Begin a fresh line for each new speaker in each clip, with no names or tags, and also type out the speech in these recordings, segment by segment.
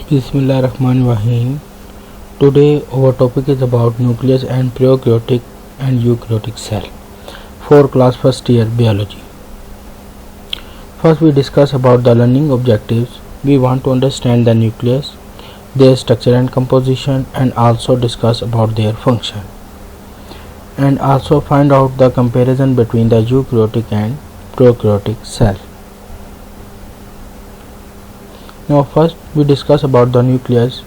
Bismillahirrahmanirrahim. Today our topic is about nucleus and prokaryotic and eukaryotic cell for class first year biology. First we discuss about the learning objectives. We want to understand the nucleus, their structure and composition, and also discuss about their function, and also find out the comparison between the eukaryotic and prokaryotic cell. Now first we discuss about the nucleus.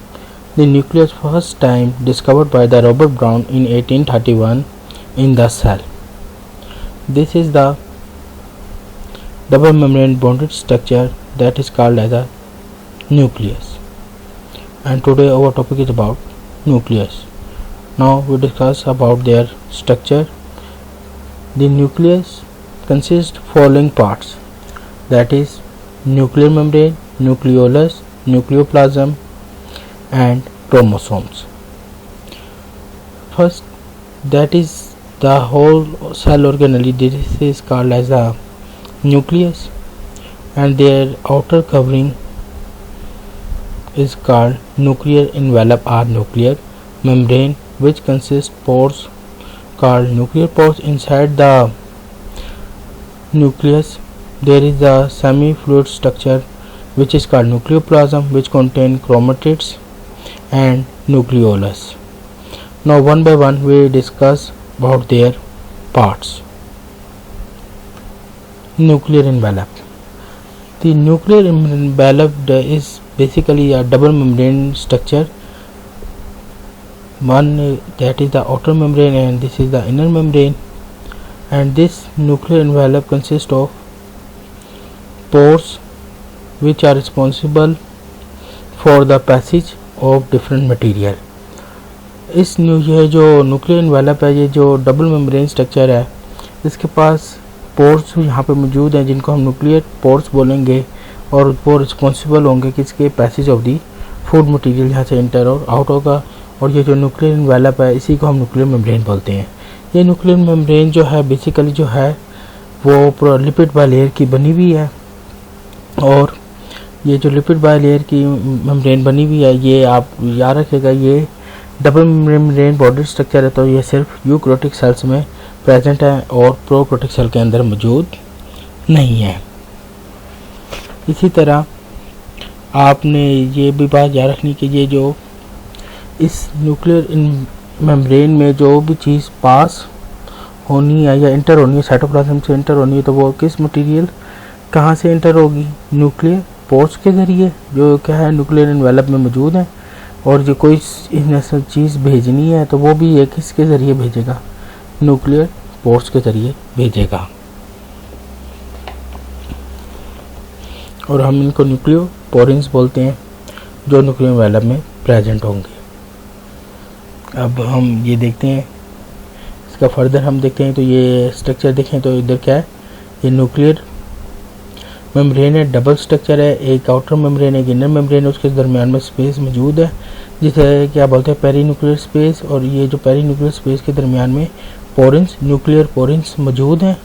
The nucleus first time discovered by the Robert Brown in 1831 in the cell. This is the double membrane bonded structure that is called as a nucleus. And today our topic is about nucleus. Now we discuss about their structure. The nucleus consists following parts, that is nuclear membrane, nucleolus, nucleoplasm, and chromosomes. First, that is the whole cell organelle. This is called as a nucleus, and their outer covering is called nuclear envelope or nuclear membrane, which consists pores called nuclear pores. Inside the nucleus there is a semi-fluid structure which is called nucleoplasm, which contain chromatids and nucleolus. Now one by one we discuss about their parts. Nuclear envelope. The nuclear envelope is basically a double membrane structure. One that is the outer membrane and this is the inner membrane, and this nuclear envelope consists of pores which are responsible for the passage of different material. ये जो nuclear envelope है, ये जो double membrane structure है, इसके पास pores यहाँ पे मौजूद हैं जिनको हम न्यूक्लियर पोर्स बोलेंगे, और वो रिस्पॉन्सिबल होंगे किसके passage of the food material यहाँ से इंटर और आउट होगा. और ये जो न्यूक्लियर एनवेलप है इसी को हम न्यूक्लियर मेम्ब्रेन बोलते हैं. ये न्यूक्लियर मेम्ब्रेन जो है बेसिकली जो है वो पूरा लिपिड बाइलेयर की बनी हुई है, और ये जो लिपिड बाइलेयर की मेम्ब्रेन बनी हुई है ये आप याद रखिएगा ये डबल मेम्ब्रेन बॉडी स्ट्रक्चर है, तो ये सिर्फ यूकैरियोटिक सेल्स में प्रेजेंट है और प्रोकैरियोटिक सेल के अंदर मौजूद नहीं है. इसी तरह आपने ये भी बात याद रखनी कि ये जो इस न्यूक्लियर मेम्ब्रेन में जो भी चीज़ पास होनी है या इंटर होनी है, साइटोप्लाज्म से इंटर होनी है, तो वो किस मटेरियल कहाँ से इंटर होगी? न्यूक्लियर पोर्स के ज़रिए, जो क्या है न्यूक्लियर एनवेलप में मौजूद है. और जो कोई चीज़ भेजनी है तो वो भी ये किसके ज़रिए भेजेगा? न्यूक्लियर पोर्स के ज़रिए भेजेगा. और हम इनको न्यूक्लियोपोरिन्स बोलते हैं जो न्यूक्लियर एनवेलप में प्रेजेंट होंगे. अब हम ये देखते हैं इसका फर्दर हम देखते हैं. तो ये स्ट्रक्चर देखें तो इधर क्या है, ये न्यूक्लियर मेम्ब्रेन है, डबल स्ट्रक्चर है, एक आउटर मेम्ब्रेन है, एक इनर मेम्ब्रेन है, उसके दरमियान में स्पेस मौजूद है जिसे क्या बोलते हैं पेरी न्यूक्लियर स्पेस. और ये जो पेरी न्यूक्लियर स्पेस के दरमियान में पोरिन्स, न्यूक्लियर पोरिन्स मौजूद हैं,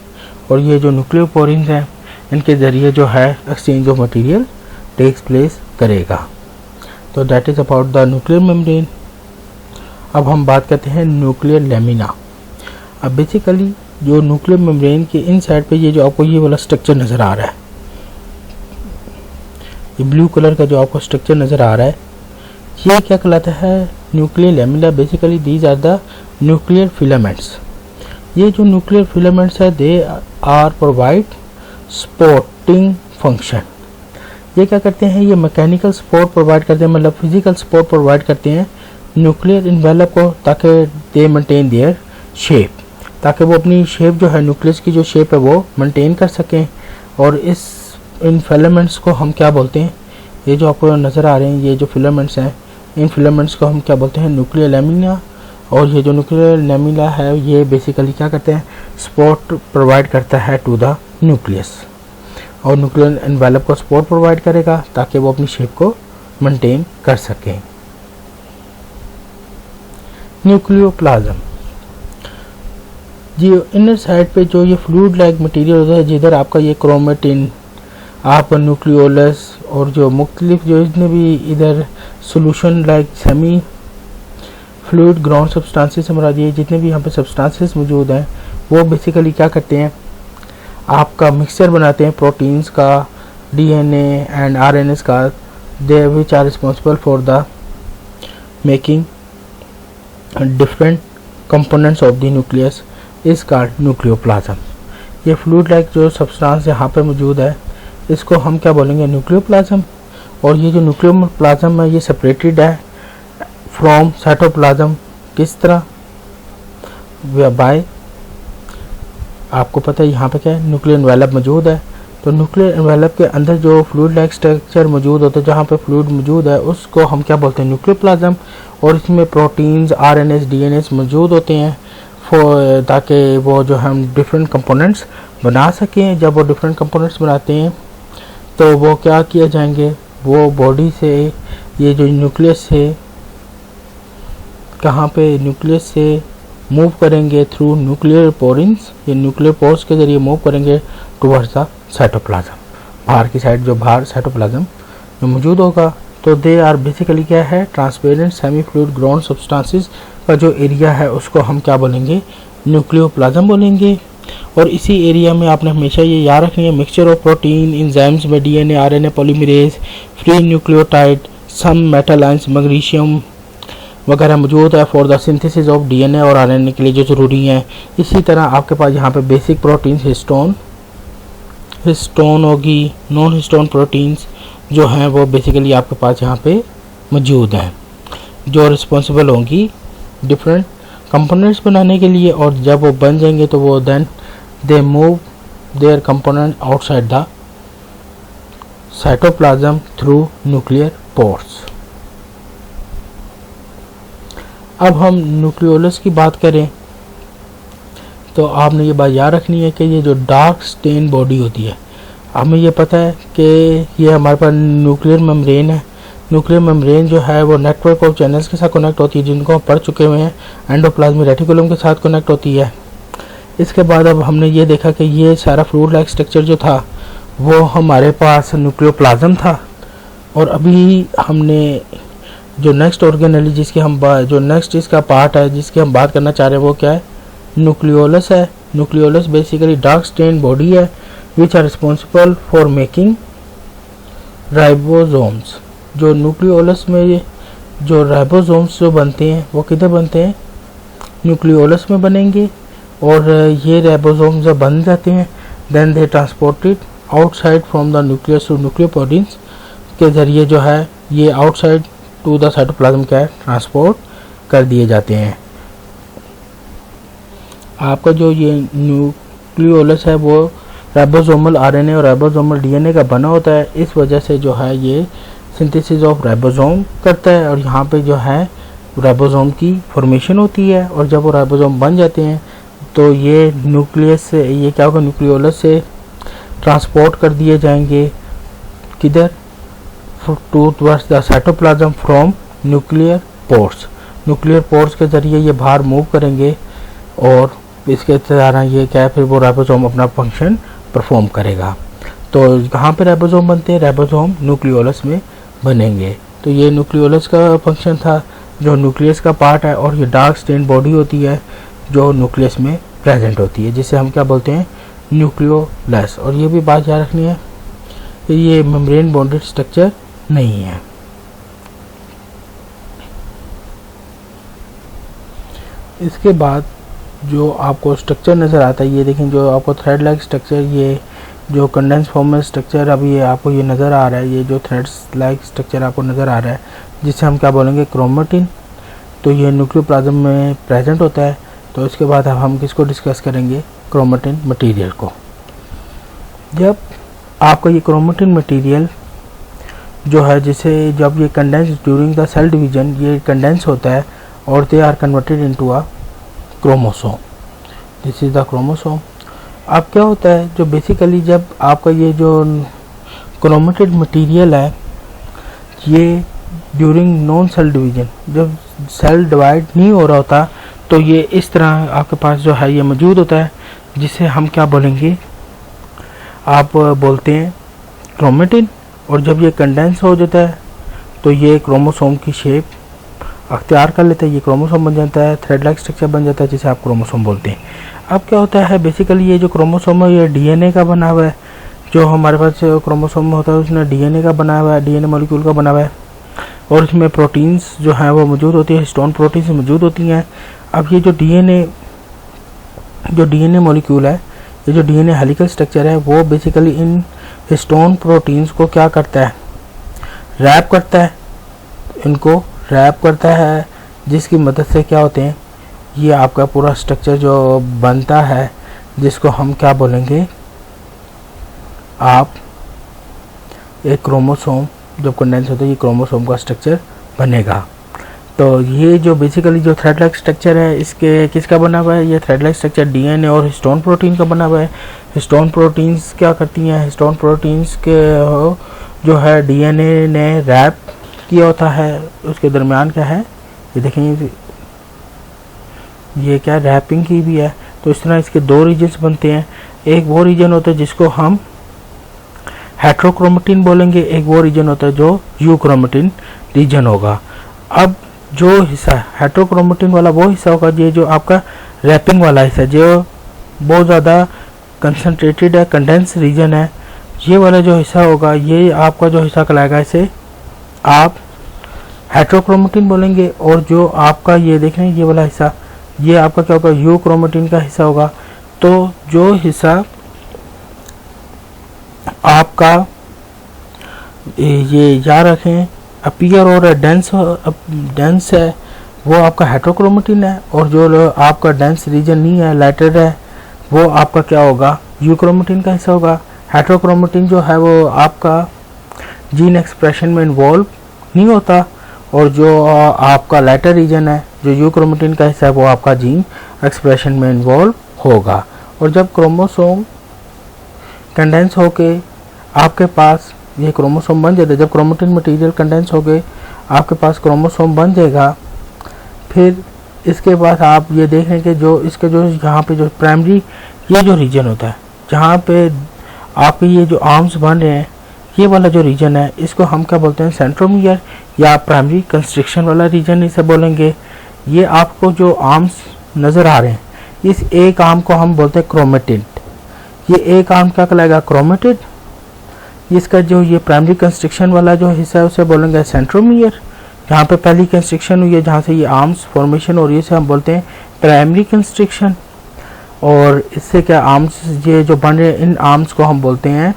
और ये जो न्यूक्लियर पोरिन्स हैं इनके ज़रिए जो है exchange of material takes place करेगा. तो that is about the nuclear membrane. अब हम बात करते हैं न्यूक्लियर लेमिना. अब बेसिकली जो न्यूक्लियर मेम्ब्रेन के इन साइड पे ये जो आपको ये वाला स्ट्रक्चर नज़र आ रहा है, ये ब्लू कलर का जो आपको स्ट्रक्चर नज़र आ रहा है, ये क्या कहलाता है? Nuclear lamina. Basically these are the nuclear filaments. ये जो न्यूक्लियर फिलामेंट्स है they are provide supporting function. ये क्या करते हैं? ये मैकेनिकल सपोर्ट प्रोवाइड करते हैं, मतलब फिजिकल सपोर्ट प्रोवाइड करते हैं न्यूक्लियर एनवेलप को, ताकि दे मेंटेन देयर शेप, ताकि वो अपनी शेप जो है न्यूक्लियस की जो शेप है वो मेंटेन कर सकें. और इन फिलामेंट्स को हम क्या बोलते हैं? ये जो आपको नज़र आ रहे हैं ये जो फिलामेंट्स हैं, इन फिलामेंट्स को हम क्या बोलते हैं? Nuclear lamina. और ये जो न्यूक्लियर लेमिना है ये बेसिकली क्या करते हैं? सपोर्ट प्रोवाइड करता है टू द न्यूक्लियस, और न्यूक्लियर एनवेलप को सपोर्ट प्रोवाइड करेगा ताकि वो अपनी शेप को मेंटेन कर सकें. न्यूक्लियोप्लाज्म. जी इनर साइड पे जो ये फ्लूइड लाइक मटेरियल होता है, जिधर आपका ये क्रोमेटिन आप न्यूक्लियोलस और जो मुख्तलिफ जो जितने भी इधर solution like semi fluid ground substances हमारा ये जितने भी यहाँ पे सब्सटेंसेस मौजूद हैं वो बेसिकली क्या करते हैं, आपका मिक्सचर बनाते हैं प्रोटीन्स का, डीएनए एंड आरएनएस का, they which are responsible for the making different components of the nucleus is called nucleoplasm. ये फ्लूइड लाइक जो सब्सटेंस यहाँ पे मौजूद है इसको हम क्या बोलेंगे, न्यूक्लियोप्लाज्म। और ये जो न्यूक्लियोप्लाज्म है ये सेपरेटेड है फ्रॉम साइटोप्लाज्म। किस तरह, बाय, आपको पता है यहाँ पे क्या है, न्यूक्लियर एनवेलप मौजूद है। तो न्यूक्लियर एनवेलप के अंदर जो फ्लूइड लाइक स्ट्रक्चर मौजूद होता है, जहाँ पे फ्लूइड मौजूद है उसको हम क्या बोलते हैं, न्यूक्लियोप्लाज्म। और इसमें प्रोटीन्स, आरएनएस, डीएनएस मौजूद होते हैं ताकि वो जो हम डिफरेंट कंपोनेंट्स बना सकें। जब वो डिफरेंट कंपोनेंट्स बनाते हैं तो वो क्या किए जाएंगे, वो बॉडी से ये जो न्यूक्लियस से कहाँ पे, न्यूक्लियस से मूव करेंगे थ्रू न्यूक्लियर पोरिंस, ये न्यूक्लियर पोर्स के जरिए मूव करेंगे टुवर्ड्स द साइटोप्लाज्म, बाहर की साइड जो बाहर साइटोप्लाज्म में मौजूद होगा। तो दे आर बेसिकली क्या है, transparent semi fluid ground substances का जो एरिया है उसको हम क्या बोलेंगे, न्यूक्लियोप्लाज्म बोलेंगे। और इसी एरिया में आपने हमेशा ये याद रखनी है, मिक्सचर ऑफ प्रोटीन एंजाइम्स में DNA, RNA, polymerase, free nucleotide, some metal ions, magnesium वगैरह मौजूद है for the synthesis of DNA और आरएनए के लिए जो ज़रूरी हैं। इसी तरह आपके पास यहाँ पे बेसिक प्रोटीन्स हिस्टोन होगी, नॉन हिस्टोन प्रोटीन्स जो हैं वो बेसिकली आपके पास यहाँ पे मौजूद हैं, जो रिस्पॉन्सिबल होंगी डिफरेंट कंपोनेंट्स बनाने के लिए। और जब वो बन जाएंगे तो वो then they move their component outside the cytoplasm through nuclear pores. अब हम न्यूक्लियोलस की बात करें तो आपने ये बात याद रखनी है कि ये जो डार्क स्टेन बॉडी होती है, हमें ये पता है कि ये हमारे पास न्यूक्लियर मेम्ब्रेन है। न्यूक्लियर मेम्ब्रेन जो है वो नेटवर्क ऑफ चैनल्स के साथ कनेक्ट होती है, जिनको हम पढ़ चुके हुए हैं, एंडोप्लाज्मिक रेटिकुलम के साथ कनेक्ट होती है। इसके बाद अब हमने ये देखा कि ये सारा फ्लूइड लाइक स्ट्रक्चर जो था वो हमारे पास न्यूक्लियोप्लाज्म था। और अभी हमने जो नेक्स्ट ऑर्गेनेली जिसकी हम जो नेक्स्ट इसका पार्ट है जिसकी हम बात करना चाह रहे हैं वो क्या है, न्यूक्लियोलस है। Nucleolus basically dark stain body है which are responsible for making ribosomes. जो न्यूक्लियोलस में जो राइबोसोम्स जो बनते हैं वो किधर बनते हैं, न्यूक्लियोलस में बनेंगे। और ये राइबोसोम्स जब बन जाते हैं then they transported outside from the nucleus to nuclear proteins के ज़रिए जो है ये आउटसाइड टू द साइटोप्लाज्म क्या है, ट्रांसपोर्ट कर दिए जाते हैं। आपका जो ये न्यूक्लियोलस है वो राइबोसोमल आरएनए और राइबोसोमल डीएनए का बना होता है। इस वजह से जो है ये सिंथेसिस ऑफ राइबोसोम करता है और यहाँ पे जो है राइबोसोम की फॉर्मेशन होती है। और जब वो राइबोसोम बन जाते हैं तो ये न्यूक्लियस से ये क्या होगा, न्यूक्लियोलस से ट्रांसपोर्ट कर दिए जाएंगे किधर, towards the cytoplasm from nuclear pores. Nuclear pores के ज़रिए ये बाहर मूव करेंगे और इसके तरह ये क्या है, फिर वो राइबोसोम अपना फंक्शन परफॉर्म करेगा। तो कहाँ पे राइबोसोम बनते हैं, राइबोसोम न्यूक्लियोलस में बनेंगे। तो ये न्यूक्लियोलस का फंक्शन था जो न्यूक्लियस का पार्ट है। और ये डार्क स्टेन बॉडी होती है जो न्यूक्लियस में प्रेजेंट होती है, जिसे हम क्या बोलते हैं, न्यूक्लियोलस। और ये भी बात याद रखनी है कि ये मेम्ब्रेन बॉन्डेड स्ट्रक्चर नहीं है। इसके बाद जो आपको स्ट्रक्चर नज़र आता है, ये देखें जो आपको थ्रेड लाइक स्ट्रक्चर, ये जो कंडेंस फॉर्म में स्ट्रक्चर अभी ये आपको ये नज़र आ रहा है, ये जो थ्रेड्स लाइक स्ट्रक्चर आपको नज़र आ रहा है जिसे हम क्या बोलेंगे, क्रोमेटिन। तो ये न्यूक्लियोप्लाज्म में प्रेजेंट होता है। तो इसके बाद अब हम किसको डिस्कस करेंगे, क्रोमेटिन मटेरियल को। जब आपका ये क्रोमेटिन मटेरियल जो है जिसे जब ये condense during the cell division ये कंडेंस होता है और they are converted into a chromosome, this is the chromosome. अब क्या होता है, जो बेसिकली जब आपका ये जो क्रोमेटेड मटेरियल है ये ड्यूरिंग नॉन सेल डिवीजन, जब सेल डिवाइड नहीं हो रहा होता तो ये इस तरह आपके पास जो है ये मौजूद होता है, जिसे हम क्या बोलेंगे, आप बोलते हैं क्रोमेटिन, और जब ये कंडेंस हो जाता है तो ये क्रोमोसोम की शेप अख्तियार कर लेता है, ये क्रोमोसोम बन जाता है, थ्रेड लाइक स्ट्रक्चर बन जाता है जिसे आप क्रोमोसोम बोलते हैं। अब क्या होता है, बेसिकली ये जो क्रोमोसोम है ये डीएनए का बना हुआ है। जो हमारे पास क्रोमोसोम होता है उसने डीएनए का बना हुआ है, डीएनए मॉलिक्यूल का बना हुआ है, और इसमें प्रोटीन्स जो है वो मौजूद होती है, हिस्टोन प्रोटीन्स मौजूद होती हैं। अब ये जो डीएनए मॉलिक्यूल है, ये जो डीएनए हेलिकल स्ट्रक्चर है, वो बेसिकली इन हिस्टोन प्रोटीन्स को क्या करता है, रैप करता है, इनको रैप करता है, जिसकी मदद से क्या होते हैं, ये आपका पूरा स्ट्रक्चर जो बनता है, जिसको हम क्या बोलेंगे, आप एक क्रोमोसोम जब कंडेंस होता है ये क्रोमोसोम का स्ट्रक्चर बनेगा। तो ये जो बेसिकली जो थ्रेड लाइक स्ट्रक्चर है, इसके किसका बना हुआ है, ये थ्रेड लाइक स्ट्रक्चर डीएनए और हिस्टोन प्रोटीन का बना हुआ है। हिस्टोन प्रोटीन्स क्या करती हैं, हिस्टोन प्रोटीन्स के जो है डीएनए ने रैप किया होता है, उसके दरमियान क्या है, ये देखें, ये क्या रैपिंग की भी है। तो इस तरह इसके दो रीजन्स बनते हैं, एक वो रीजन होता है जिसको हम हेट्रोक्रोमेटिन बोलेंगे, एक वो रीजन होता है जो यूक्रोमेटिन रीजन होगा। अब जो हिस्सा हेट्रोक्रोमेटिन वाला वो हिस्सा होगा, ये जो आपका रैपिंग वाला हिस्सा जो बहुत ज़्यादा कंसनट्रेटेड है, कंडेंस रीजन है, ये वाला जो हिस्सा होगा, ये आपका जो हिस्सा कहलाएगा, इसे आप हेट्रोक्रोमेटिन बोलेंगे। और जो आपका ये देख रहे हैं ये वाला हिस्सा, ये आपका क्या होगा, यूक्रोमेटिन का हिस्सा होगा। तो जो हिस्सा आपका ये याद रखें अपीयर और डेंस है, वो आपका हेट्रोक्रोमेटिन है, और जो आपका डेंस रीजन नहीं है, लाइटर है, वो आपका क्या होगा, यूक्रोमेटिन का हिस्सा होगा। हेट्रोक्रोमेटिन जो है वो आपका जीन एक्सप्रेशन में इन्वॉल्व नहीं होता, और जो आपका लाइटर रीजन है जो यूक्रोमेटिन का हिस्सा है वो आपका जीन एक्सप्रेशन में इन्वॉल्व होगा। और जब क्रोमोसोम कंडेंस होके आपके पास ये क्रोमोसोम बन जाता है, जब क्रोमेटिन मटेरियल कंडेंस हो गए आपके पास क्रोमोसोम बन जाएगा, फिर इसके बाद आप ये देखें कि जो इसके जो यहाँ पे जो प्राइमरी ये जो रीजन होता है, जहाँ पे आपके ये जो आर्म्स बन रहे हैं, ये वाला जो रीजन है, इसको हम क्या बोलते हैं, सेंट्रोमियर या प्राइमरी कंस्ट्रिक्शन वाला रीजन इसे बोलेंगे। ये आपको जो आर्म्स नज़र आ रहे हैं, इस एक आर्म को हम बोलते हैं क्रोमेटिड। ये एक आर्म क्या कहलाएगा, क्रोमेटिड। इसका जो ये प्राइमरी कंस्ट्रिक्शन वाला जो हिस्सा है उसे बोलेंगे सेंट्रोमियर। जहाँ पे पहली कंस्ट्रिक्शन हुई है, जहाँ से ये आर्म्स फॉर्मेशन हो रही है, इसे हम बोलते हैं प्राइमरी कंस्ट्रिक्शन। और इससे क्या आर्म्स ये जो बन रहे हैं, इन आर्म्स को हम बोलते हैं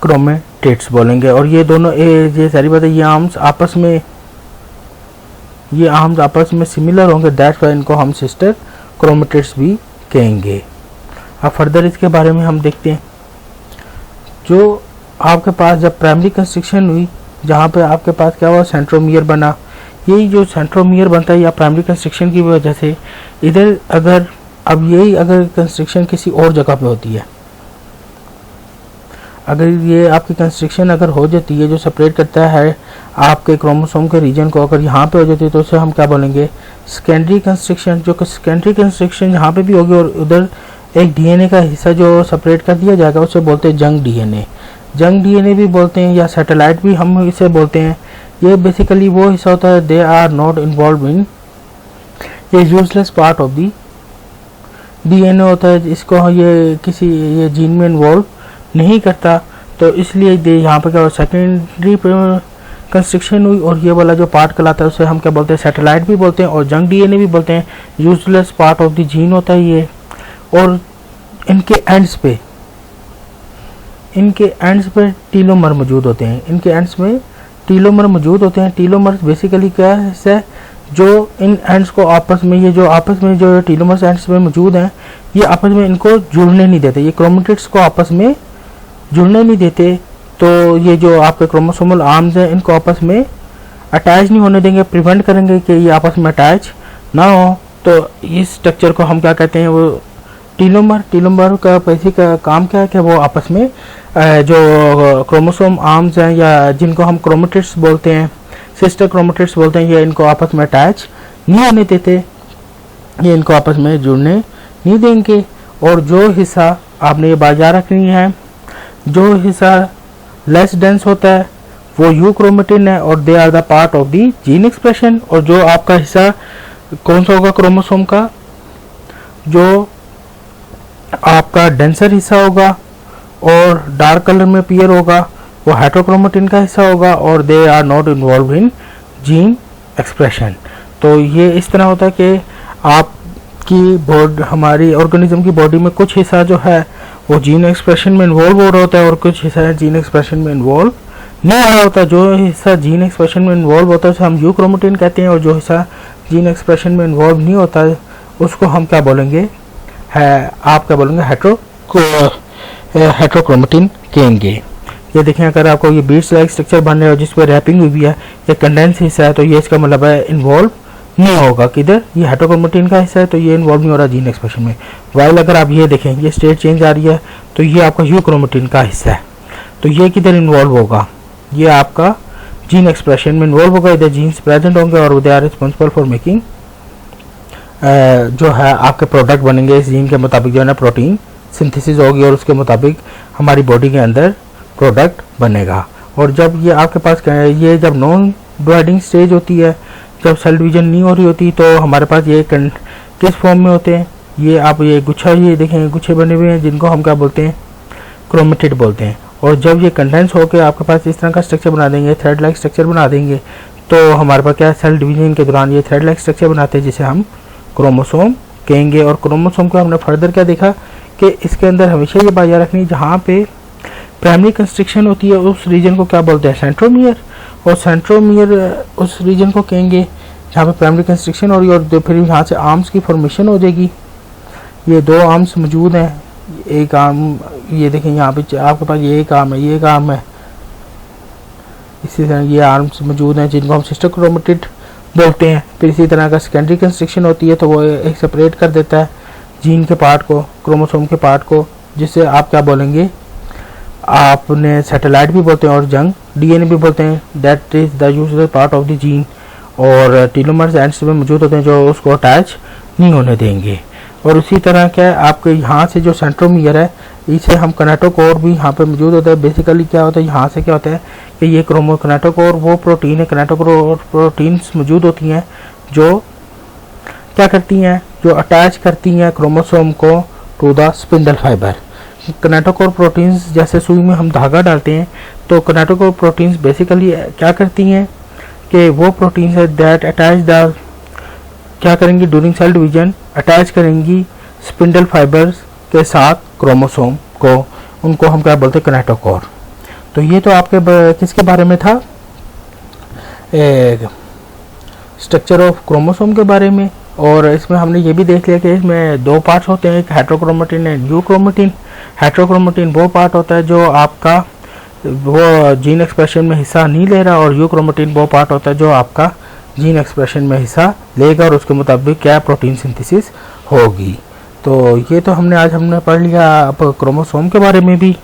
क्रोमेटिड्स बोलेंगे। और ये दोनों ये सारी बातें, ये आर्म्स आपस में सिमिलर होंगे, दैट्स व्हाई इनको हम सिस्टर क्रोमेटिड्स भी कहेंगे। अब फर्दर इसके बारे में हम देखते हैं। जो आपके पास जब प्राइमरी कंस्ट्रिक्शन हुई, जहाँ पे आपके पास क्या हुआ, सेंट्रोमियर बना। यही जो सेंट्रोमियर बनता है या प्राइमरी कंस्ट्रिक्शन की वजह से इधर अगर कंस्ट्रिक्शन किसी और जगह पे होती है, अगर ये आपकी कंस्ट्रिक्शन अगर हो जाती है, जो सेपरेट करता है आपके क्रोमोसोम के रीजन को, अगर यहाँ पे हो जाती है तो उसे हम क्या बोलेंगे, सेकेंडरी कंस्ट्रिक्शन। जो सेकेंडरी कंस्ट्रिक्शन यहाँ पे भी होगी और उधर एक डीएनए का हिस्सा जो सेपरेट कर दिया जाएगा, उसे बोलते हैं जंग डीएनए। जंग डीएनए भी बोलते हैं या सैटेलाइट भी हम इसे बोलते हैं। ये बेसिकली वो हिस्सा होता है, they are not involve in, ये useless part of the DNA होता है, इसको ये किसी ये जीन में इन्वॉल्व नहीं करता। तो इसलिए यहाँ पे क्या सेकेंडरी कंस्ट्रिक्शन हुई और ये वाला जो पार्ट कहलाता है उसे हम क्या बोलते हैं, सैटेलाइट भी बोलते हैं और जंग डीएनए भी बोलते हैं। Useless part of the gene होता है ये। और इनके एंड्स पे टीलोमर मौजूद होते हैं। इनके एंड्स में टीलोमर मौजूद होते हैं। टीलोमर बेसिकली क्या है, जो इन एंड्स को आपस में, ये जो आपस में जो टीलोमर एंड्स में मौजूद हैं, ये आपस में इनको जुड़ने नहीं देते, ये क्रोमेटिड्स को आपस में जुड़ने नहीं देते। तो ये जो आपके क्रोमोसोमल आर्म्स हैं, इनको आपस में अटैच नहीं होने देंगे, प्रिवेंट करेंगे कि ये आपस में अटैच ना हो। तो इस स्ट्रक्चर को हम क्या कहते हैं, वो टीलोमर का बेसिक काम क्या है कि वो आपस में जो क्रोमोसोम आर्म्स हैं या जिनको हम क्रोमेटिड्स बोलते हैं, सिस्टर क्रोमेटिड्स बोलते हैं, ये इनको आपस में अटैच नहीं होने देते, ये इनको आपस में जुड़ने नहीं देंगे। और जो हिस्सा आपने ये बात याद रखनी है, जो हिस्सा लेस डेंस होता है वो यूक्रोमेटिन है और they are the part of the gene expression. और जो आपका हिस्सा कौन सा होगा क्रोमोसोम का, जो आपका डेंसर हिस्सा होगा और डार्क कलर में अपीयर होगा, वो हेट्रोक्रोमेटिन का हिस्सा होगा और they are not involve in gene expression. तो ये इस तरह होता है कि आपकी बॉडी, हमारी ऑर्गेनिज्म की बॉडी में कुछ हिस्सा जो है वो जीन एक्सप्रेशन में इन्वॉल्व हो रहा होता है और कुछ हिस्सा जीन एक्सप्रेशन में इन्वॉल्व नहीं हो रहा होता। जो हिस्सा जीन एक्सप्रेशन में इन्वॉल्व होता है उसे हम यूक्रोमेटिन कहते हैं और जो हिस्सा जीन एक्सप्रेशन में इन्वॉल्व नहीं होता है उसको हम क्या बोलेंगे, है आप क्या बोलेंगे, हेट्रोक्रोमेटिन कहेंगे। ये देखें, अगर आपको ये बीड्स लाइक स्ट्रक्चर बन रहा है जिस पर रैपिंग हुई भी है, ये कंडेंस हिस्सा है, तो ये इसका मतलब है इन्वॉल्व नहीं होगा किधर, ये हेट्रोक्रोमेटिन का हिस्सा है तो ये इन्वॉल्व नहीं हो रहा जीन एक्सप्रेशन में। वाइल अगर आप ये देखें, ये स्टेट चेंज आ रही है तो ये आपका यूक्रोमेटिन का हिस्सा है, तो ये किधर इन्वॉल्व होगा, ये आपका जीन एक्सप्रेशन में इन्वॉल्व होगा। इधर जीन्स प्रेजेंट होंगे और they are responsible for making जो है आपके प्रोडक्ट बनेंगे। इस जीन के मुताबिक जो है ना प्रोटीन सिंथेसिस होगी और उसके मुताबिक हमारी बॉडी के अंदर प्रोडक्ट बनेगा। और जब ये आपके पास ये जब नॉन डिवाइडिंग स्टेज होती है, जब सेल डिवीजन नहीं हो रही होती, तो हमारे पास ये किस फॉर्म में होते हैं, ये आप ये गुच्छा, ये देखें गुच्छे बने हुए हैं जिनको हम क्या बोलते हैं, क्रोमेटिड बोलते हैं। और जब ये कंडेंस होकर आपके पास इस तरह का स्ट्रक्चर बना देंगे, थ्रेड लाइक स्ट्रक्चर बना देंगे, तो हमारे पास क्या सेल डिवीजन के दौरान ये थ्रेड लाइक स्ट्रक्चर बनाते हैं जिसे हम क्रोमोसोम कहेंगे। और क्रोमोसोम को हमने फर्दर क्या देखा कि इसके अंदर हमेशा ये बात याद रखनी, जहाँ पे प्राइमरी कंस्ट्रक्शन होती है उस रीजन को क्या बोलते हैं, सेंट्रोमियर। और सेंट्रोमियर उस रीजन को कहेंगे जहाँ पे प्राइमरी कंस्ट्रक्शन हो रही है और फिर यहाँ से आर्म्स की फॉर्मेशन हो जाएगी। ये दो आर्म्स मौजूद हैं, एक आर्म ये देखें यहाँ पे आपके पास ये एक आर्म है, ये एक आर्म है, इसी तरह ये आर्म्स मौजूद हैं जिनको हम सिस्टर क्रोमेटिड बोलते हैं। फिर इसी तरह का सेकेंडरी कंस्ट्रक्शन होती है तो वो एक सेपरेट कर देता है जीन के पार्ट को, क्रोमोसोम के पार्ट को, जिससे आप क्या बोलेंगे, आपने सैटेलाइट भी बोलते हैं और जंग डीएनए भी बोलते हैं, that is the usual part of the gene. और टीलोमर्स एंड्स में मौजूद होते हैं जो उसको अटैच नहीं होने देंगे। और उसी तरह क्या आपके यहाँ से जो सेंट्रोमियर है इसे हम कनेटोकोर भी यहाँ पे मौजूद होता है। बेसिकली क्या होता है, यहाँ से क्या होता है कि ये कनेटोकोर वो प्रोटीन है, कनेटोकोर प्रोटीन्स मौजूद होती हैं जो क्या करती हैं, जो अटैच करती हैं क्रोमोसोम को to the spindle fibre. Kinetochore proteins जैसे सुई में हम धागा डालते हैं, तो कनेटोकोर प्रोटीन्स बेसिकली क्या करती हैं कि वो प्रोटीन्स है दैट अटैच द, क्या करेंगी ड्यूरिंग सेल डिवीजन, अटैच करेंगी स्पिंडल फाइबर्स के साथ क्रोमोसोम को, उनको हम क्या बोलते हैं, कनेटोकोर। तो ये तो आपके किसके बारे में था, स्ट्रक्चर ऑफ क्रोमोसोम के बारे में। और इसमें हमने ये भी देख लिया कि इसमें दो पार्ट्स होते हैं, एक हेट्रोक्रोमेटिन एंड यूक्रोमेटिन। हेट्रोक्रोमेटिन वो पार्ट होता है जो आपका वो जीन एक्सप्रेशन में हिस्सा नहीं ले रहा, और यूक्रोमेटिन वो पार्ट होता है जो आपका जीन एक्सप्रेशन में हिस्सा लेगा और उसके मुताबिक क्या प्रोटीन सिंथेसिस होगी। तो ये तो हमने पढ़ लिया अब क्रोमोसोम के बारे में भी।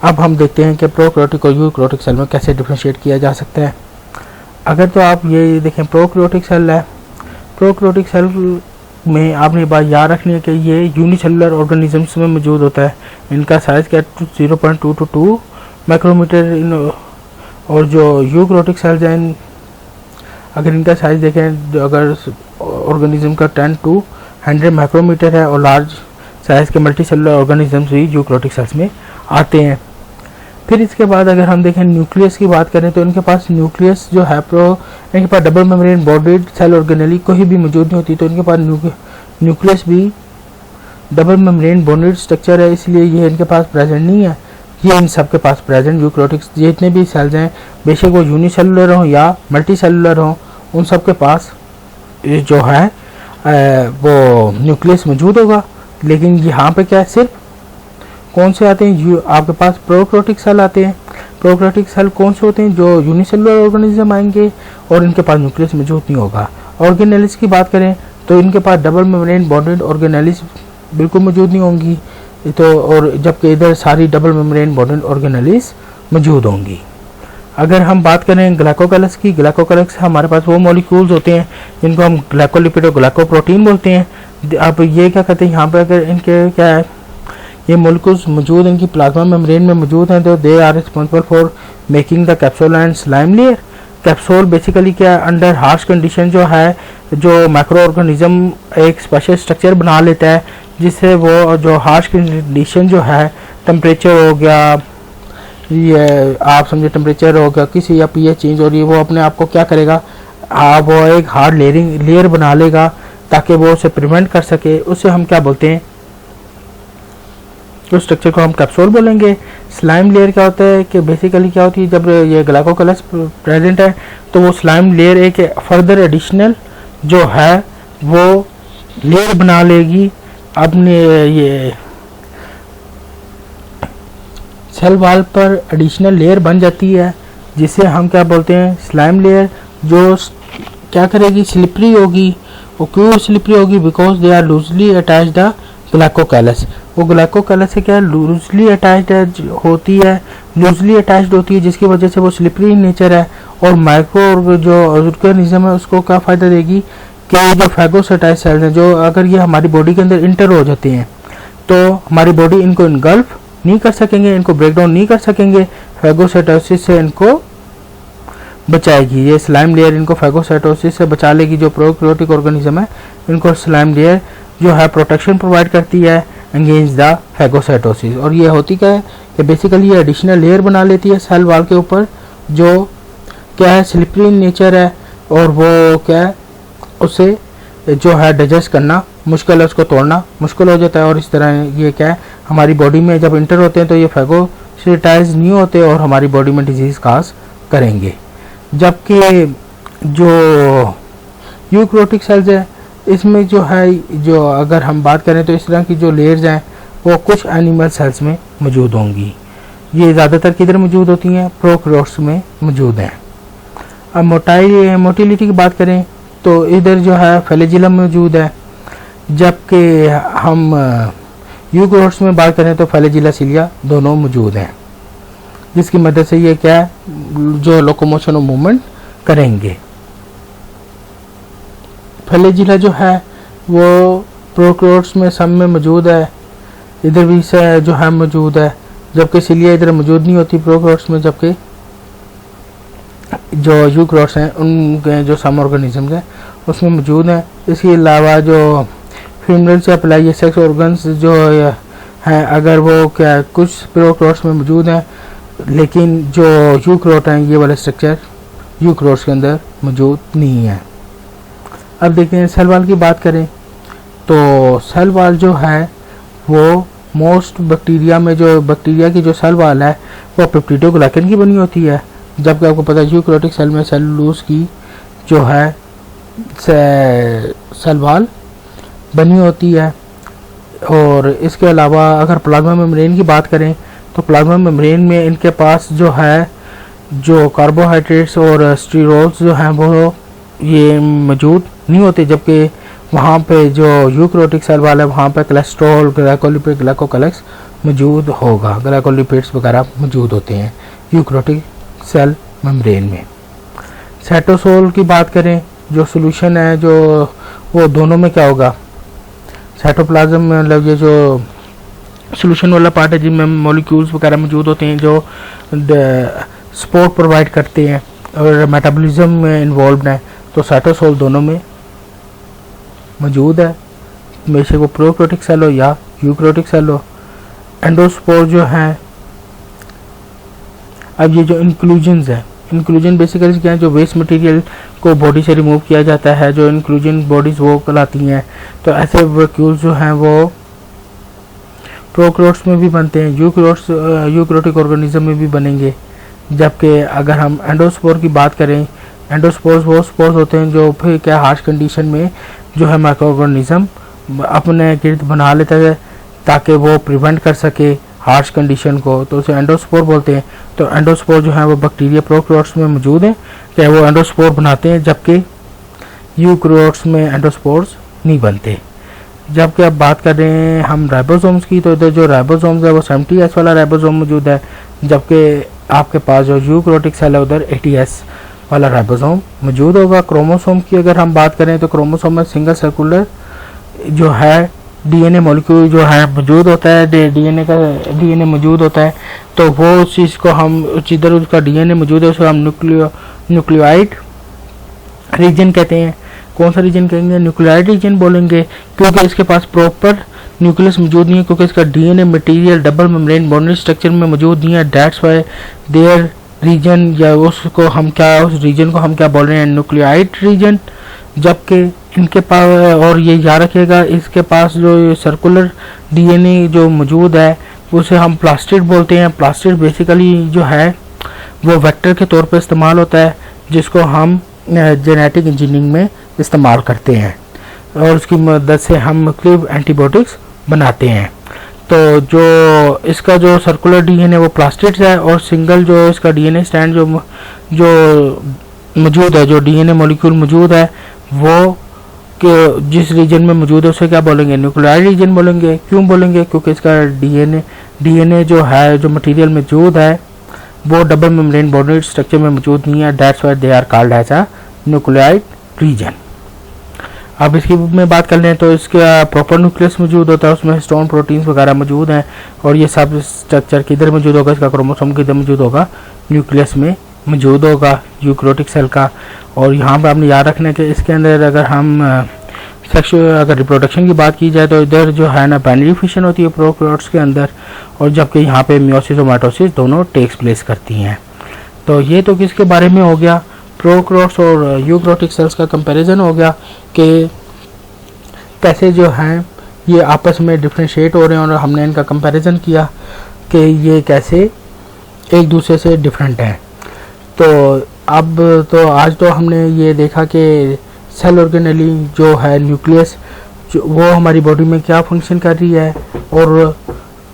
अब हम देखते हैं कि प्रोकैरियोटिक और यूकैरियोटिक सेल में कैसे डिफरेंशिएट किया जा सकता है। अगर तो आप ये देखें प्रोकैरियोटिक सेल है, प्रोकैरियोटिक सेल में आपने बात याद रखनी है कि ये यूनिसेलुलर ऑर्गेनिजम्स में मौजूद होता है। इनका साइज़ क्या 0.2 to 2 माइक्रोमीटर। और जो यूकैरियोटिक सेल्स हैं अगर इनका साइज़ देखें, अगर ऑर्गेनिज्म का 10 to 100 माइक्रोमीटर है, और लार्ज साइज़ के मल्टी सेलुलर ऑर्गेनिजम्स भी यूकैरियोटिक सेल्स में आते हैं। फिर इसके बाद अगर हम देखें न्यूक्लियस की बात करें तो इनके पास न्यूक्लियस जो है इनके पास double membrane bodied cell organelle कोई भी मौजूद नहीं होती, तो इनके पास न्यूक्लियस भी डबल मेम्ब्रेन बॉडीड स्ट्रक्चर है, इसलिए ये इनके पास प्रेजेंट नहीं है। ये इन सब के पास प्रेजेंट यूकैरियोटिक्स जितने भी सेल्स हैं, बेशक वो यूनिसेलुलर हों या मल्टी सेलुलर हों, उन सब के पास जो है वो न्यूक्लियस मौजूद होगा। लेकिन यहाँ पे क्या है, सिर्फ कौन से आते हैं, आपके पास प्रोकैरियोटिक सेल आते हैं। प्रोकैरियोटिक सेल कौन से होते हैं, जो यूनिसेलुलर ऑर्गेनिज्म आएंगे और इनके पास न्यूक्लियस मौजूद नहीं होगा। ऑर्गेनेलिस की बात करें तो इनके पास डबल मेम्ब्रेन बॉन्डेड ऑर्गेनेलिस बिल्कुल मौजूद नहीं होंगी, तो और जबकि इधर सारी डबल मेम्ब्रेन बॉन्डेड ऑर्गेनेलिस मौजूद होंगी। अगर हम बात करें ग्लाइकोकैलस की, ग्लाइकोकैलस हमारे पास वो मॉलिक्यूल्स होते हैं जिनको हम ग्लाइकोलिपिड और ग्लाइकोप्रोटीन बोलते हैं। अब ये क्या कहते हैं, यहाँ पे अगर इनके क्या है ये मोलिक्यूल्स मौजूद इनकी प्लाज्मा मेम्ब्रेन में मौजूद हैं, तो they are responsible for making the capsule and slime layer. Capsule basically क्या अंडर हार्श कंडीशन जो है, जो माइक्रो ऑर्गेनिज्म एक स्पेशल स्ट्रक्चर बना लेता है, जिससे वो जो हार्श कंडीशन जो है, टेम्परेचर हो गया, ये आप समझे टेम्परेचर हो गया किसी, या पीएच चेंज हो रही है, वो अपने आप को क्या करेगा, वो एक हार्ड लेयर बना लेगा ताकि वो उसे प्रिवेंट कर सके। उससे हम क्या बोलते हैं, उस स्ट्रक्चर को हम कैप्सूल बोलेंगे। स्लाइम लेयर क्या होता है कि बेसिकली क्या होती है, जब ये ग्लाइकोकैलस प्रेजेंट है तो वो स्लाइम लेयर एक फर्दर एडिशनल जो है वो लेयर बना लेगी अपने ये सेल वॉल पर, एडिशनल लेयर बन जाती है, जिसे हम क्या बोलते हैं, स्लाइम लेयर, जो क्या करेगी, स्लिपरी होगी। वो क्यों स्लिपरी होगी, because they are loosely attached the glycocalyx. वो ग्लाइकोकैलस से क्या लूजली अटैच्ड होती है, जिसकी वजह से वो स्लिपरी नेचर है। और माइक्रो जो ऑर्गेनिज्म है उसको क्या फ़ायदा देगी कि जो फैगोसाइटाइज सेल्स हैं, जो अगर ये हमारी बॉडी के अंदर इंटर हो जाते हैं तो हमारी बॉडी इनको इनगल्फ नहीं कर सकेंगे, इनको ब्रेक डाउन नहीं कर सकेंगे, फैगोसाइटोसिस से इनको बचाएगी। ये स्लाइम लेयर इनको फैगोसाइटोसिस से बचा लेगी। जो प्रोकैरियोटिक ऑर्गेनिज्म है इनको स्लाइम लेयर जो है प्रोटेक्शन प्रोवाइड करती है अगेंस्ट द फैगोसाइटोसिस। और ये होती क्या है कि बेसिकली ये एडिशनल लेयर बना लेती है सेल वॉल के ऊपर, जो क्या है स्लिपरी नेचर है, और वो क्या है उसे जो है डाइजेस्ट करना मुश्किल है, उसको तोड़ना मुश्किल हो जाता है। और इस तरह ये क्या है हमारी बॉडी में जब इंटर होते हैं तो ये फैगोसाइटाइज नहीं होते और हमारी बॉडी में डिजीज काज करेंगे। जबकि जो यूकैरियोटिक सेल्स है इसमें जो है, जो अगर हम बात करें तो इस तरह की जो लेयर्स हैं वो कुछ एनिमल सेल्स में मौजूद होंगी। ये ज़्यादातर किधर मौजूद होती हैं, प्रोकैरियोट्स में मौजूद हैं। अब मोटिलिटी की बात करें तो इधर जो है फ्लैजिलम मौजूद है, जबकि हम यूकैरियोट्स में बात करें तो फ्लैजिला सिलिया दोनों मौजूद हैं, जिसकी मदद से ये क्या है जो लोकोमोशन और मूवमेंट करेंगे। फ्लैजिला जो है वो प्रोकैरियोट्स में सब में मौजूद है, इधर भी से जो है मौजूद है, जबकि सिलिया इधर मौजूद नहीं होती प्रोकैरियोट्स में, जबकि जो यूकैरियोट्स हैं उनके जो सम ऑर्गेनिज्म हैं उसमें मौजूद हैं। इसके अलावा जो फीमेल से अप्लाई सेक्स ऑर्गन्स जो हैं, अगर वो क्या कुछ प्रोकैरियोट्स में मौजूद हैं, लेकिन जो यूकैरियोट हैं ये वाले स्ट्रक्चर यूकैरियोट्स के अंदर मौजूद नहीं है। अब देखते हैं सेल वॉल की बात करें तो सेल वॉल जो है वो मोस्ट बैक्टीरिया में, जो बैक्टीरिया की जो सेल वॉल है वो पेप्टिडोग्लाइकन की बनी होती है, जबकि आपको पता है यूकैरियोटिक सेल में सेलुलोज की जो है सेल वॉल बनी होती है। और इसके अलावा अगर प्लाज्मा मेम्ब्रेन की बात करें तो प्लाज्मा मेम्ब्रेन में इनके पास जो है जो कार्बोहाइड्रेट्स और स्टीरोल्स जो हैं वो ये मौजूद नहीं होते, जबकि वहाँ पे जो यूकैरियोटिक सेल वाला है वहाँ पे कोलेस्ट्रॉल, ग्लाइकोलिपिड, ग्लाइकोकैलेक्स मौजूद होगा, ग्लाइकोलिपिड्स वगैरह मौजूद होते हैं यूकैरियोटिक सेल मेम्ब्रेन में। साइटोसोल की बात करें, जो सोल्यूशन है जो वो दोनों में क्या होगा, साइटोप्लाज्म में मतलब ये जो सोल्यूशन वाला पार्ट है जिनमें मॉलिक्यूल्स वगैरह मौजूद होते हैं जो सपोर्ट प्रोवाइड करते हैं और मेटाबॉलिज्म में इन्वॉल्व है, तो साइटोसोल दोनों में मौजूद है, बेशक वो प्रोकैरियोटिक सेल हो या यूकैरियोटिक सेल हो। एंडोस्पोर जो है, अब ये जो इंक्लूजन्स है, इंक्लूजन बेसिकली क्या है, जो वेस्ट मटेरियल को बॉडी से रिमूव किया जाता है, जो इंक्लूजन बॉडीज वो कहलाती हैं। तो ऐसे वैक्यूल्स जो हैं वो प्रोकैरियोट्स में भी बनते हैं, यूकैरियोटिक ऑर्गेनिज्म में भी बनेंगे। जबकि अगर हम एंडोस्पोर की बात करें, एंडोस्पोर्स वो स्पोर्स होते हैं जो फिर क्या हार्श कंडीशन में जो है माइक्रो ऑर्गेनिज्म अपने गिर्द बना लेता है ताकि वो प्रिवेंट कर सके हार्श कंडीशन को, तो उसे एंडोस्पोर बोलते हैं। तो एंडोस्पोर जो है वो बैक्टीरिया प्रोकैरियोट्स में मौजूद हैं कि वो एंडोस्पोर बनाते हैं, जबकि यूकैरियोट्स में एंडोस्पोर्स नहीं बनते। जबकि अब बात कर रहे हैं हम राइबोसोम्स की, तो इधर जो राइबोसोम्स है वो 70S वाला राइबोसोम मौजूद है, जबकि आपके पास जो यूकैरियोटिक सेल है उधर 80S वाला राइबोसोम मौजूद होगा। क्रोमोसोम की अगर हम बात करें तो क्रोमोसोम में सिंगल सर्कुलर जो है डीएनए मॉलिक्यूल जो है मौजूद होता है, डीएनए मौजूद होता है, तो वो उस चीज़ को हम जिधर उसका डीएनए मौजूद है उसको हम न्यूक्लियोइड रीजन कहते हैं। कौन सा रीजन कहेंगे? न्यूक्लियोइड रीजन बोलेंगे, क्योंकि इसके पास प्रॉपर न्यूक्लियस मौजूद नहीं है, क्योंकि इसका DNA material double membrane boundary structure में मौजूद नहीं है। दैट्स व्हाई देयर रीजन, या उसको हम क्या, उस रीजन को हम क्या बोल रहे हैं? Nucleoid region. जबकि इनके पास, और ये याद रखिएगा, इसके पास जो सर्कुलर डीएनए जो मौजूद है उसे हम प्लास्टिड बोलते हैं। प्लास्टिड बेसिकली जो है वो वेक्टर के तौर पर इस्तेमाल होता है, जिसको हम जेनेटिक इंजीनियरिंग में इस्तेमाल करते हैं, और उसकी मदद से हम मुख्तलिफ एंटीबायोटिक्स बनाते हैं। तो जो इसका जो सर्कुलर डीएनए वो प्लास्टिड्स है, और सिंगल जो इसका डीएनए स्टैंड जो मौजूद है, जो डीएनए मॉलिक्यूल मौजूद है, वो जिस रीजन में मौजूद है उसे क्या बोलेंगे? न्यूक्लियोइड रीजन बोलेंगे। क्यों बोलेंगे? क्योंकि इसका डीएनए जो है, जो मटेरियल मौजूद है, वो डबल मेम्ब्रेन बाउंड्री स्ट्रक्चर में मौजूद नहीं है। That's why they are called as a nucleoid region. अब इसकी में बात कर लें तो इसका प्रॉपर न्यूक्लियस मौजूद होता है, उसमें हिस्टोन प्रोटीन्स वगैरह मौजूद हैं, और ये सब स्ट्रक्चर किधर मौजूद होगा? इसका क्रोमोसोम किधर मौजूद होगा? न्यूक्लियस में मौजूद होगा, यूकैरियोटिक सेल का। और यहाँ पर आपने याद रखना है कि इसके अंदर अगर हम अगर रिप्रोडक्शन की बात की जाए तो इधर जो है ना बाइनरी फिशन होती है प्रोकैरियोट्स के अंदर, और जबकि यहाँ पे मियोसिस और माइटोसिस दोनों टेक्स प्लेस करती हैं। तो ये तो किसके बारे में हो गया? प्रोकैरियोट्स और यूकैरियोटिक सेल्स का कंपैरिजन हो गया कि कैसे जो हैं ये आपस में डिफ्रेंशिएट हो रहे हैं, और हमने इनका कंपैरिजन किया कि ये कैसे एक दूसरे से डिफरेंट हैं। तो अब तो आज तो हमने ये देखा कि सेल ऑर्गेनेली जो है न्यूक्लियस, वो हमारी बॉडी में क्या फंक्शन कर रही है, और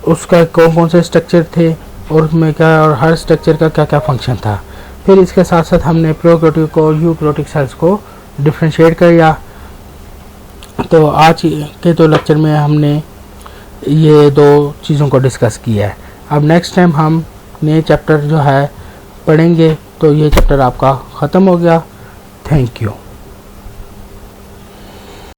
उसका कौन कौन से स्ट्रक्चर थे, और उसमें क्या, और हर स्ट्रक्चर का क्या क्या फंक्शन था। फिर इसके साथ साथ हमने प्रोकैरियोटिक और यूकैरियोटिक सेल्स को डिफ्रेंशिएट किया। तो आज के तो लेक्चर में हमने ये दो चीज़ों को डिस्कस किया है। अब नेक्स्ट टाइम हम नए चैप्टर जो है पढ़ेंगे, तो ये चैप्टर आपका ख़त्म हो गया। Thank you.